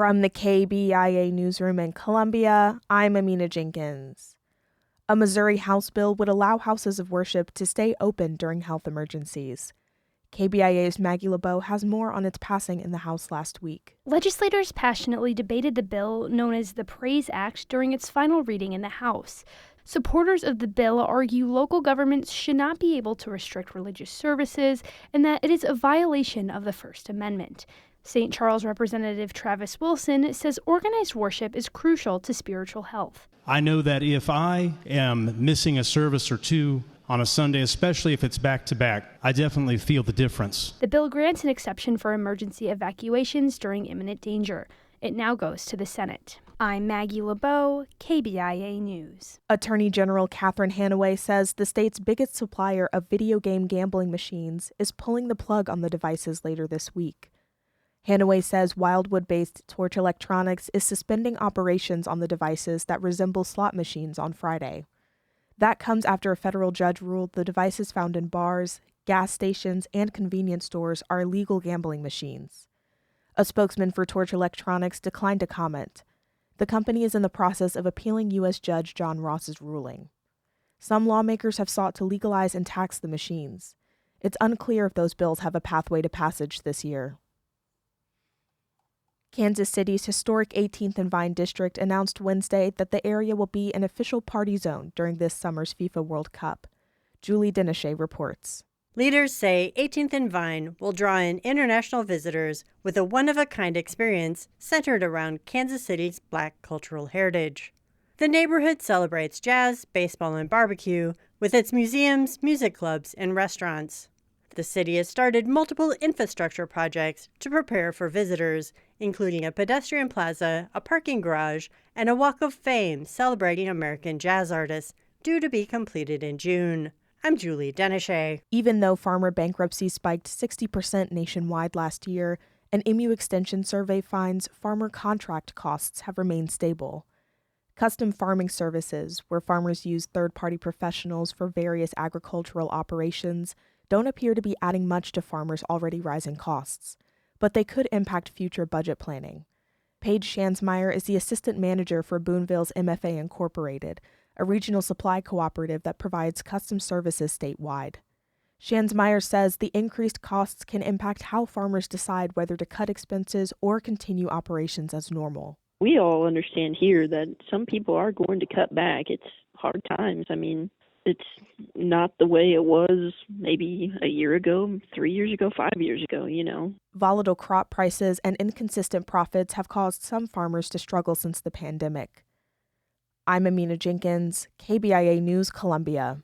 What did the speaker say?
From the KBIA Newsroom in Columbia, I'm Amina Jenkins. A Missouri House bill would allow houses of worship to stay open during health emergencies. KBIA's Maggie LeBeau has more on its passing in the House last week. Legislators passionately debated the bill known as the PRAISE Act during its final reading in the House. Supporters of the bill argue local governments should not be able to restrict religious services and that it is a violation of the First Amendment. St. Charles Representative Travis Wilson says organized worship is crucial to spiritual health. I know that if I am missing a service or two on a Sunday, especially if it's back-to-back, I definitely feel the difference. The bill grants an exception for emergency evacuations during imminent danger. It now goes to the Senate. I'm Maggie LeBeau, KBIA News. Attorney General Catherine Hanaway says the state's biggest supplier of video game gambling machines is pulling the plug on the devices later this week. Hanaway says Wildwood-based Torch Electronics is suspending operations on the devices that resemble slot machines on Friday. That comes after a federal judge ruled the devices found in bars, gas stations, and convenience stores are illegal gambling machines. A spokesman for Torch Electronics declined to comment. The company is in the process of appealing U.S. Judge John Ross's ruling. Some lawmakers have sought to legalize and tax the machines. It's unclear if those bills have a pathway to passage this year. Kansas City's historic 18th and Vine district announced Wednesday that the area will be an official party zone during this summer's FIFA World Cup. Julie Denechet reports. Leaders say 18th and Vine will draw in international visitors with a one-of-a-kind experience centered around Kansas City's Black cultural heritage. The neighborhood celebrates jazz, baseball, and barbecue with its museums, music clubs, and restaurants. The city has started multiple infrastructure projects to prepare for visitors, including a pedestrian plaza, a parking garage, and a walk of fame celebrating American jazz artists, due to be completed in June. I'm Julie Denechet. Even though farmer bankruptcy spiked 60% nationwide last year, an EMU Extension survey finds farmer contract costs have remained stable. Custom farming services, where farmers use third-party professionals for various agricultural operations, don't appear to be adding much to farmers' already rising costs, but they could impact future budget planning. Paige Shansmeyer is the assistant manager for Boonville's MFA Incorporated, a regional supply cooperative that provides custom services statewide. Shansmeyer says the increased costs can impact how farmers decide whether to cut expenses or continue operations as normal. We all understand here that some people are going to cut back. It's hard times. I mean, it's not the way it was maybe a year ago, 3 years ago, 5 years ago, Volatile crop prices and inconsistent profits have caused some farmers to struggle since the pandemic. I'm Amina Jenkins, KBIA News, Columbia.